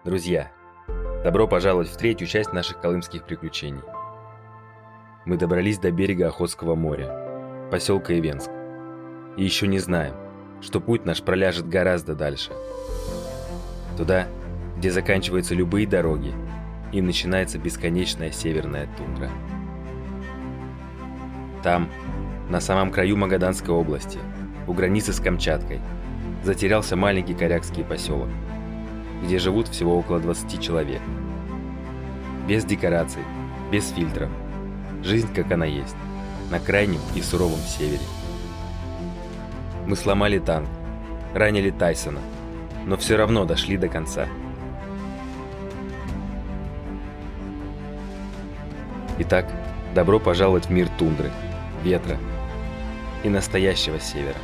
Друзья, добро пожаловать в третью часть наших колымских приключений. Мы добрались до берега Охотского моря, поселка Ивенск. И еще не знаем, что путь наш проляжет гораздо дальше. Туда, где заканчиваются любые дороги, и начинается бесконечная северная тундра. Там, на самом краю Магаданской области, у границы с Камчаткой, затерялся маленький корякский поселок, где живут всего около 20 человек. Без декораций, без фильтров. Жизнь, как она есть, на крайнем и суровом севере. Мы сломали танк, ранили Тайсона, но все равно дошли до конца. Итак, добро пожаловать в мир тундры, ветра и настоящего севера.